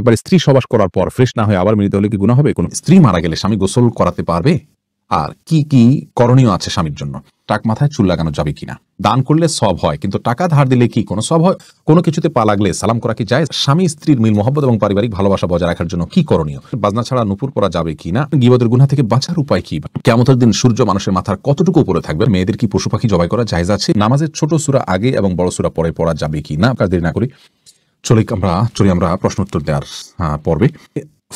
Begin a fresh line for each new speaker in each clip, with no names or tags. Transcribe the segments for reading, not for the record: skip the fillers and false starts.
একবার স্ত্রী সবাস করার পর ফ্রেশ না হয়ে আবার মিলিত হলে কি গুনাহ হবে? কোন স্ত্রী মারা গেলে স্বামী গোসল করাতে পারবে? আর কি কি করণীয় আছে স্বামীর জন্য? টাক মাথায় চুল লাগানো যাবে কিনা? দান করলে সওয়াব হয়, কিন্তু টাকা ধার দিলে কি কোনো সওয়াব হয়? কোনো কিছুতে পা লাগলে সালাম করা কি জায়েজ? স্বামী স্ত্রীর মিল মহব্বত এবং পারিবারিক ভালোবাসা বজায় রাখার জন্য কি করণীয়? বাজনা ছাড়া নুপুর পরা যাবে কিনা? গীবতের গুনাহ থেকে বাঁচার উপায় কি? কিয়ামতের দিন সূর্য মানুষের মাথার কতটুকু উপরে থাকবে? মেয়েদের কি পশু পাখি জবাই করা জায়েজ আছে? নামাজের ছোট সূরা আগে এবং বড় সূরা পরে পড়া যাবে কিনা? কাজ দেরি না করি চলি আমরা প্রশ্ন উত্তর দেওয়ার পর্বে।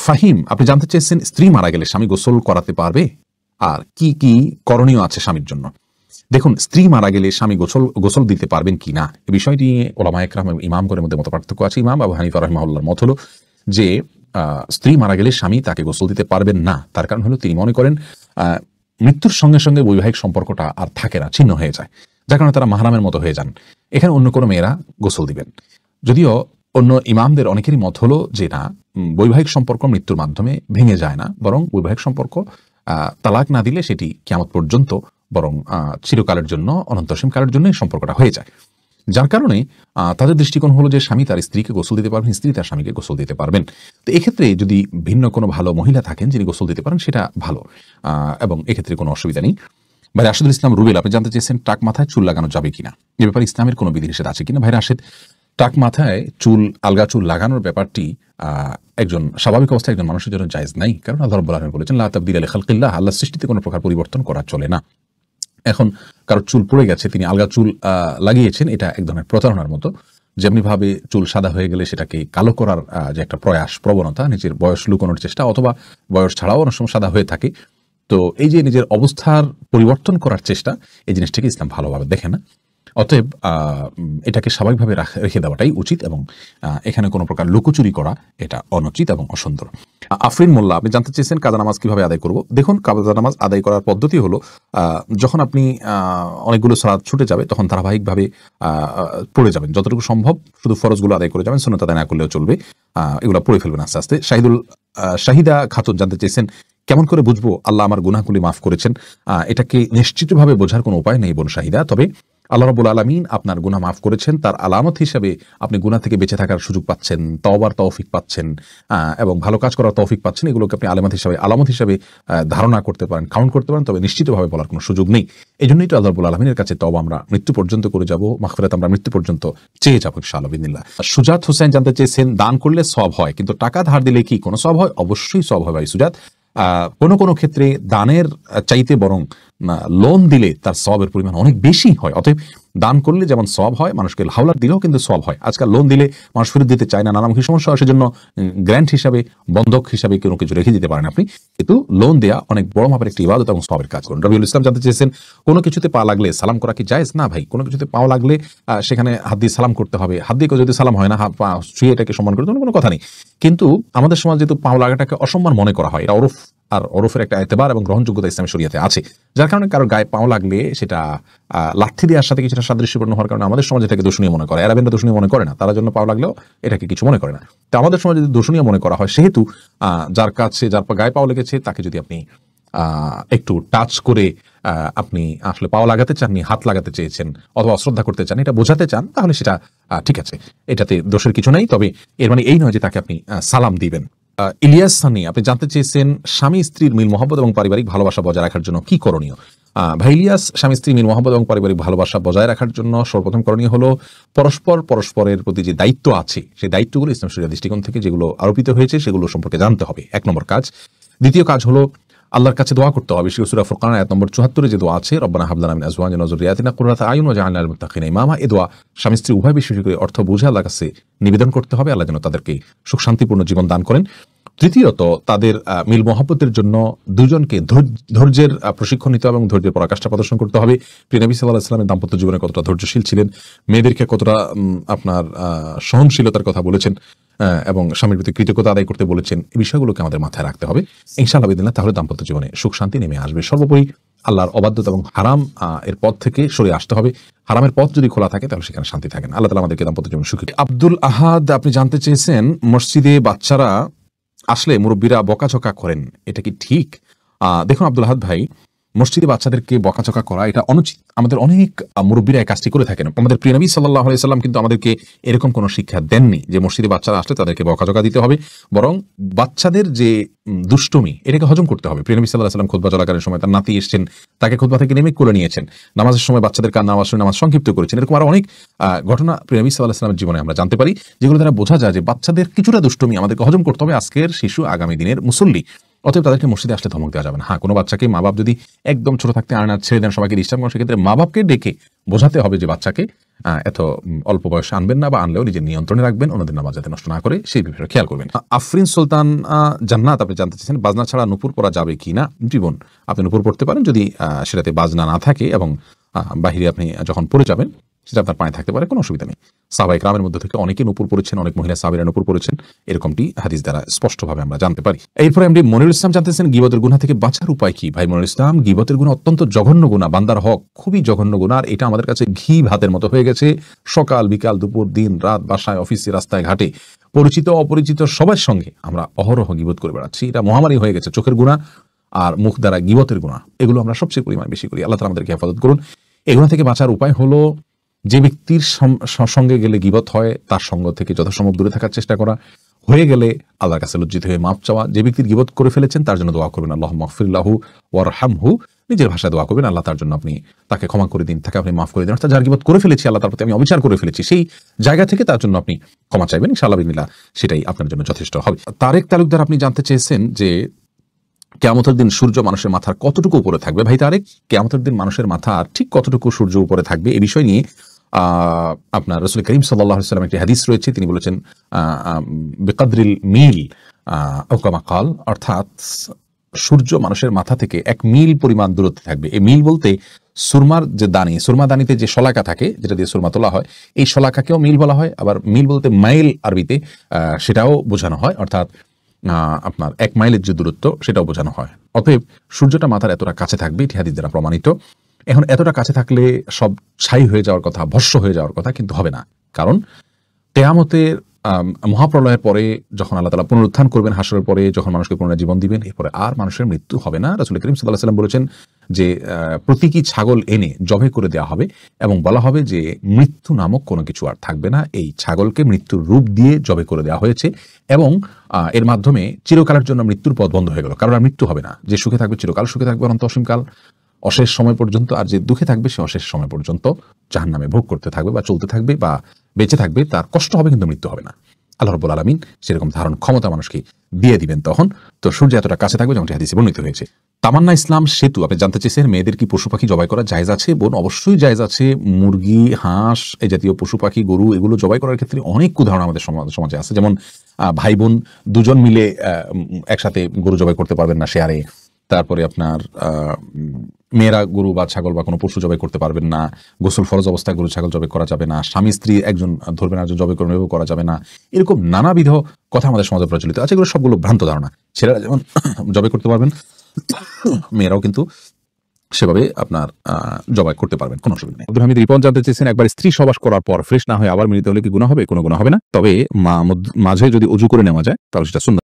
ফাহিম, আপনি জানতে চেয়েছেন স্ত্রী মারা গেলে স্বামী গোসল করাতে পারবে? আর কি কি করণীয় আছে স্বামীর জন্য? দেখুন, স্ত্রী মারা গেলে স্বামী গোসল দিতে পারবেন কি না, এই বিষয়টি নিয়ে উলামায়ে কেরাম এবং ইমামগণের মধ্যে মত পার্থক্য আছে। ইমাম আবু হানিফা রাহিমাহুল্লাহর মত হলো যে স্ত্রী মারা গেলে স্বামী তাকে গোসল দিতে পারবেন না। তার কারণ হলো তিনি মনে করেন মৃত্যুর সঙ্গে সঙ্গে বৈবাহিক সম্পর্কটা আর থাকে না, ছিন্ন হয়ে যায়, যার কারণে তারা মাহরামের মতো হয়ে যান। এখানে অন্য কোনো মেয়েরা গোসল দিবেন। যদিও অন্য ইমামদের অনেকেরই মত হলো যে না, বৈবাহিক সম্পর্ক মৃত্যুর মাধ্যমে ভেঙে যায় না, বরং বৈবাহিক সম্পর্ক তালাক না দিলে সেটি কিয়ামত পর্যন্ত বরং চিরকালের জন্য, অনন্তসীম কালের জন্য সম্পর্কটা হয়ে যায়। যার কারণে তাদের দৃষ্টিকোণ হলো যে স্বামী তার স্ত্রীকে গোসল দিতে পারবেন, স্ত্রী তার স্বামীকে গোসল দিতে পারবেন। তো এক্ষেত্রে যদি ভিন্ন কোনো ভালো মহিলা থাকেন যিনি গোসল দিতে পারেন, সেটা ভালো, এবং এক্ষেত্রে কোনো অসুবিধা নেই। ভাই রাশেদুল ইসলাম রুবেল, আপনি জানতে চেয়েছেন টাক মাথায় চুল লাগানো যাবে কিনা, এ ব্যাপারে ইসলামের কোনো বিধিনিষেধ আছে কিনা? ভাই রাশেদ, টাক মাথায় আলগা চুল লাগানোর ব্যাপারটি একজন স্বাভাবিক অবস্থায় একজন মানুষের জন্য জায়েজ নাই, কারণ আল্লাহ রাব্বুল আলামিন বলেছেন লা তাবদীলা লিখালকিল্লাহ, আল্লাহর সৃষ্টিতে কোনো প্রকার পরিবর্তন করা চলে না। এখন কারোর চুল পড়ে গেছে, তিনি আলগা চুল লাগিয়েছেন, এটা এক ধরনের প্রতারণার মতো। যেমনিভাবে চুল সাদা হয়ে গেলে সেটাকে কালো করার যে একটা প্রবণতা, নিজের বয়স লুকানোর চেষ্টা, অথবা বয়স ছাড়াও অনেক সময় সাদা হয়ে থাকে, তো এই যে নিজের অবস্থার পরিবর্তন করার চেষ্টা, এই জিনিসটাকে ইসলাম ভালোভাবে দেখে না। অতএব এটাকে স্বাভাবিকভাবে রেখে দেওয়াটাই উচিত, এবং এখানে কোনো প্রকার লুকোচুরি করা এটা অনুচিত এবং অসুন্দর। আফরিন মোল্লা, আপনি জানতে চেয়েছেন কাজা নামাজ কিভাবে আদায় করব। দেখুন, কাজা নামাজ আদায় করার পদ্ধতি হলো যখন আপনি অনেকগুলো সালাত ছুটে যাবে তখন ধারাবাহিকভাবে পড়ে যাবেন, যতটুকু সম্ভব শুধু ফরজগুলো আদায় করে যাবেন, সুন্নাত আদায় না করলেও চলবে, এগুলো পড়ে ফেলবেন আস্তে আস্তে। শাহিদা খাতুন জানতে চেয়েছেন কেমন করে বুঝবো আল্লাহ আমার গুনাহগুলি মাফ করেছেন। এটাকে নিশ্চিতভাবে বোঝার কোনো উপায় নেই বোন শাহিদা, তবে আল্লাহ রাব্বুল আলামিন আপনার গুনাহ মাফ করেছেন তার আলামত হিসেবে আপনি গুনাহ থেকে বেঁচে থাকার সুযোগ পাচ্ছেন, তওবার তৌফিক পাচ্ছেন, এবং ভালো কাজ করার তৌফিক পাচ্ছেন। এগুলোকে আপনি আলামত হিসেবে ধারণা করতে পারেন, কাউন্ট করতে পারেন, তবে নিশ্চিতভাবে বলার কোনো সুযোগ নেই। এই জন্যই তো আল্লাহ রাব্বুল আলামিনের কাছে তওবা আমরা মৃত্যু পর্যন্ত করে যাব, মাগফিরাত আমরা মৃত্যু পর্যন্ত চেয়ে যাবো ইনশাআল্লাহ বিইذনিল্লাহ। সুজাত হোসেন জানতে চেয়েছেন দান করলে সওয়াব হয়, কিন্তু টাকা ধার দিলে কি কোনো সওয়াব হয়? অবশ্যই সওয়াব হয় ভাই সুজাত। কোনো ক্ষেত্রে দানের চাইতে বরং লোন দিলে তার সওয়াবের পরিমাণ অনেক বেশি হয়। অতএব দান করলে যেমন সওয়াব হয়, মানুষকে হাওলাত দিলেও কিন্তু সওয়াব হয়। আজকাল লোন দিলে মানুষ ফেরত দিতে চায় না, নানামুখী সমস্যা হয়, সেজন্য গ্র্যান্ট হিসাবে, বন্ধক হিসাবে কোনো কিছু রেখে দিতে পারেন আপনি, কিন্তু লোন দেয়া অনেক বড় মাপের একটি ইবাদত এবং সওয়াবের কাজ করুন। রবিউল ইসলাম জানতে চেয়েছেন কোনো কিছুতে পা লাগলে সালাম করা কি জায়েজ? না ভাই, কোনো কিছুতে পাও লাগলে সেখানে হাত দিয়ে সালাম করতে হবে। হাত দিয়ে যদি সালাম হয় না, হাত পা ছুঁয়ে এটাকে সম্মান করতে কোনো কথা নেই। কিন্তু আমাদের সমাজ যেহেতু পাও লাগাটাকে অসম্মান মনে করা হয়, এটা ওরফের একটা এতেবার এবং গ্রহণযোগ্যতা ইসলামী শরীয়তে আছে, যার কারণে কারো গায়ে পাও লাগলে সেটা লাঠি দেওয়ার সাথে কিছুটা সাদৃশ্যপূর্ণ হওয়ার কারণে আমাদের সমাজ এটাকে দূষণীয় মনে করে। আরবেনরা দূষণীয় মনে করে না, তারা জন্য পাও লাগলেও এটাকে কিছু মনে করে না। তো আমাদের সমাজে যদি দূষণীয় মনে করা হয়, সেহেতু যার গায়ে পাও লেগেছে তাকে যদি আপনি একটু টাচ করে আপনি আসলে পাও লাগাতে চাননি, হাত লাগাতে চেয়েছেন অথবা অশ্রদ্ধা করতে চান, এটা বোঝাতে চান, তাহলে সেটা ঠিক আছে, এটাতে দোষের কিছু নেই। তবে এর মানে এই নয় যে তাকে আপনি সালাম দিবেন। ইলিয়াস সানি, আপনি জানতে চেয়েছেন স্বামী স্ত্রীর মিল মহব্বত এবং পারিবারিক ভালোবাসা বজায় রাখার জন্য কি করণীয়। ভাই ইলিয়াস, স্বামী স্ত্রীর মিল মহব্বত এবং পারিবারিক ভালোবাসা বজায় রাখার জন্য সর্বপ্রথম করণীয় হলো পরস্পরের প্রতি যে দায়িত্ব আছে, সেই দায়িত্বগুলো ইসলাম শরীয়তের দৃষ্টিকোণ থেকে যেগুলো আরোপিত হয়েছে সেগুলো সম্পর্কে জানতে হবে, ১ নম্বর কাজ। দ্বিতীয় কাজ হলো আল্লাহর কাছে দোয়া করতে হবে। সূরা ফুরকান আয়াত নম্বর ৭৪ যে দোয়া আছে, রব্বানা হাব লানা মিন আজওয়াজিনা ওয়া যুররিয়াতিনা কুররাতা আয়ুন ওয়াজআলনা লিল মুত্তাকিনা ইমামা, এই দোয়া স্বামী স্ত্রী উভয় বিশেষ করে অর্থ বুঝে আল্লাহর কাছে নিবেদন করতে হবে, আল্লাহ যেন তাদেরকে সুখ শান্তিপূর্ণ জীবন দান করেন। তৃতীয়ত, তাদের মিল মহব্বতের জন্য দুজনকে ধৈর্যের প্রশিক্ষণ নিতে হবে এবং ধৈর্যের পরাকাষ্ঠা প্রদর্শন করতে হবে। প্রিয় নবী সাল্লাল্লাহু আলাইহি ওয়াসাল্লামের দাম্পত্য জীবনে কতটা ধৈর্যশীল ছিলেন, মেয়েদেরকে কতটা আপনার সহনশীলতার কথা বলেছেন, এবং স্বামীর প্রতি কৃতজ্ঞতা আদায় করতে বলেছেন, এই বিষয়গুলোকে আমাদের মাথায় রাখতে হবে ইনশাআল্লাহ বিদিল্লাহ। তাহলে দাম্পত্য জীবনে সুখ শান্তি নেমে আসবে। সর্বোপরি আল্লাহর অবাধ্যতা এবং হারাম এর পথ থেকে সরে আসতে হবে। হারামের পথ যদি খোলা থাকে তাহলে সেখানে শান্তি থাকে না। আল্লাহ তাআলা আমাদেরকে দাম্পত্য জীবন সুখী। আব্দুল আহাদ, আপনি জানতে চেয়েছেন মসজিদে বাচ্চারা আসলে মুরব্বীরা বকাঝকা করেন, এটা কি ঠিক? দেখুন আব্দুল আহাদ ভাই, মসজিদে বাচ্চাদেরকে বকাঝকা করা এটা অনুচিত। আমাদের অনেক মুরব্বীরা এই কাজটি করে থাকেন। আমাদের প্রিয় নবী সাল্লাল্লাহু আলাইহি সাল্লাম কিন্তু আমাদেরকে এরকম কোনো শিক্ষা দেননি যে মসজিদে বাচ্চারা আসলে তাদেরকে বকাঝকা দিতে হবে, বরং বাচ্চাদের যে দুষ্টুমি এটাকে হজম করতে হবে। প্রিয় নবী সাল্লাল্লাহু আলাইহি সাল্লাম খুতবা চলাকালীন সময় তার নাতি এসেছেন, তাকে খুতবা থেকে নেমে করে নিয়েছেন, নামাজের সময় বাচ্চাদের কান্না আওয়াজ শুনে নামাজ সংক্ষিপ্ত করেছেন। এরকম আরো অনেক ঘটনা প্রিয় নবী সাল্লাল্লাহু আলাইহি সাল্লামের জীবনে আমরা জানতে পারি, যেগুলো দ্বারা বোঝা যায় যে বাচ্চাদের কিছুটা দুষ্টুমি আমাদেরকে হজম করতে হবে। আজকের শিশু আগামী দিনের মুসল্লি, অতএব তাদেরকে মসজিদে আসলে ধমক দেওয়া যাবে না। হ্যাঁ, কোনো বাচ্চাকে মা বাপ যদি একদম ছোট থাকতে আয়না ছেড়ে দেন, সবাইকে ডিস্টার্ব করেন, সেক্ষেত্রে মা বাপকে ডেকে বোঝাতে হবে যে বাচ্চাকে এত অল্প বয়সে আনবেন না, বা আনলেও নিজের নিয়ন্ত্রণে রাখবেন, অন্যদের নামাজ যাতে নষ্ট না করে সেই বিষয়ে খেয়াল করবেন। আফরিন সুলতান জান্নাত আপনি জানতে চাইছেন বাজনা ছাড়া নুপুর পরা যাবে কি না। জীবন আপনি নুপুর পড়তে পারেন যদি সেটাতে বাজনা না থাকে এবং বাহিরে আপনি যখন পড়ে যাবেন সেটা আপনার পায়ে থাকতে পারে, কোনো অসুবিধা নেই। সাহাবায়ে কেরামের মধ্যে থেকে অনেকে নূপুর পড়েছেন, অনেক মহিলা সাহাবীরা নূপুর পড়েছেন, এরকমটি হাদিস দ্বারা স্পষ্টভাবে আমরা জানতে পারি। এরপরে এমডি মনিরুল ইসলাম জানতেছেন গীবতের গুনাহ থেকে বাঁচার উপায় কি। ভাই মনিরুল ইসলাম, গীবতের গুনাহ অত্যন্ত জঘন্য গুনাহ, বান্দার হক খুবই জঘন্য গুনাহ। আর এটা আমাদের কাছে ঘি ভাতের মতো হয়ে গেছে। সকাল বিকাল দুপুর দিন রাত, বাসায় অফিসে রাস্তায় ঘাটে পরিচিত অপরিচিত সবার সঙ্গে আমরা অহরহ গীবত করে বেড়াচ্ছি। এটা মহামারী হয়ে গেছে। চোখের গুনাহ আর মুখ দ্বারা গীবতের গুনাহ, এগুলো আমরা সবচেয়ে পরিমাণ বেশি করি। আল্লাহ তাআলা আমাদেরকে হেফাজত করুন। এগুলো থেকে বাঁচার উপায় হলো যে ব্যক্তির সঙ্গে গেলে গীবত হয় তার সঙ্গ থেকে যথাসম্ভব দূরে থাকার চেষ্টা করা, হয়ে গেলে আল্লাহর কাছে লজ্জিত হয়ে মাফ চাওয়া। যে ব্যক্তির গীবত করে ফেলেছেন তার জন্য দোয়া করবেন, আল্লাহুম্মা গফির লাহু ওয়ারহামহু, নিজের ভাষায় দোয়া করবেন, আল্লাহ তার জন্য আপনি তাকে ক্ষমা করে দিন, তাকে আপনি মাফ করে দিন। অর্থাৎ যার গীবত করে ফেলেছি, আল্লাহ তার প্রতি আমি অবিচার করে ফেলেছি, সেই জায়গা থেকে তার জন্য আপনি ক্ষমা চাইবেন, ইনশাআল্লাহ বিসমিল্লাহ, সেটাই আপনার জন্য যথেষ্ট হবে। তারেক তালুকদার আপনি জানতে চেয়েছেন যে কিয়ামতের দিন সূর্য মানুষের মাথার কতটুকু উপরে থাকবে। ভাই তারেক, কিয়ামতের দিন মানুষের মাথা ঠিক কতটুকু সূর্য উপরে থাকবে এই বিষয় নিয়ে আপনার রাসূল করিম সাল্লাল্লাহু আলাইহি ওয়াসাল্লাম একটি হাদিস রয়েছে, তিনি বলেছেন বিকদরিল মিল আও কামা ক্বাল, অর্থাৎ সূর্য মানুষের মাথা থেকে 1 মিল পরিমাণ দূরত্বে থাকবে। এই মিল বলতে সুরমার যে দানি, সুরমা দানিতে যে শলাকা থাকে যেটা দিয়ে সুরমা তোলা হয়, এই শলাকাকেও মিল বলা হয়। আবার মিল বলতে মাইল আরবিতে সেটাও বোঝানো হয়, অর্থাৎ আপনার 1 মাইলের যে দূরত্ব সেটাও বোঝানো হয়। অতএব সূর্যটা মাথার এতটা কাছে থাকবে, এটি হাদিস দ্বারা প্রমাণিত। এখন এতটা কাছে থাকলে সব ছাই হয়ে যাওয়ার কথা, ভস্ম হয়ে যাওয়ার কথা, কিন্তু হবে না। কারণ কিয়ামতের মহাপ্রলয়ের পরে যখন আল্লাহ তাআলা পুনরুত্থান করবেন, হাসরের পরে যখন মানুষকে পুনরায় জীবন দিবেন, এরপরে আর মানুষের মৃত্যু হবে না। রাসূল করিম সাল্লাল্লাহু আলাইহি ওয়াসাল্লাম বলেছেন যে প্রতীকী ছাগল এনে জবাই করে দেওয়া হবে এবং বলা হবে যে মৃত্যু নামক কোনো কিছু আর থাকবে না। এই ছাগলকে মৃত্যুর রূপ দিয়ে জবাই করে দেওয়া হয়েছে এবং এর মাধ্যমে চিরকালের জন্য মৃত্যুর পথ বন্ধ হয়ে গেল। কারণ আর মৃত্যু হবে না। যে সুখে থাকবে চিরকাল সুখে থাকবে, অনন্ত অসীমকাল, অশেষ সময় পর্যন্ত। আর যে দুঃখে থাকবে সে অশেষ সময় পর্যন্ত জাহান্নামে ভোগ করতে থাকবে বা চলতে থাকবে বা বেঁচে থাকবে। তার কষ্ট হবে কিন্তু মৃত্যু হবে না। আল্লাহ রাব্বুল আলামিন সেরকম ধারণ ক্ষমতা মানুষকে দিয়ে দিবেন তখন। তো সূর্য এতটা কাছে থাকবে যেমনটি হাদিসে বর্ণিত হয়েছে। তামান্না ইসলাম সেতু আপনি জানতে চেয়েছেন মেয়েদের কি পশু পাখি জবাই করা জায়েজ আছে। বোন, অবশ্যই জায়েজ আছে। মুরগি, হাঁস, এই জাতীয় পশু পাখি, গরু, এগুলো জবাই করার ক্ষেত্রে অনেক উদাহরণ আমাদের সমাজে আছে। যেমন ভাই বোন দুজন মিলে একসাথে গরু জবাই করতে পারবেন না শেয়ারে। তারপরে আপনার মেয়েরা গরু বা ছাগল বা কোনো পশু জবাই করতে পারবেন না। গোসল ফরজ অবস্থায় গরু ছাগল জবাই করা যাবে না। স্বামী স্ত্রী একজন ধরবেন একজন জবাই করবেন, এভাবে করা যাবে না। এরকম নানাবিধ কথা আমাদের সমাজে প্রচলিত আছে। এগুলো সবগুলো ভ্রান্ত ধারণা। ছেলেরা যেমন জবাই করতে পারবেন, মেয়েরাও কিন্তু সেভাবে আপনার জবাই করতে পারবেন, কোনো অসুবিধা নেই। আব্দুল হামিদ রিপন জানতে চেয়েছেন একবার স্ত্রী সবাস করার পর ফ্রেশ না হয়ে আবার মিলিত হলে কি গুনাহ হবে। কোনো গুনাহ হবে না, তবে মাঝে যদি উজু করে নেওয়া যায় তাহলে সেটা সুন্নাত।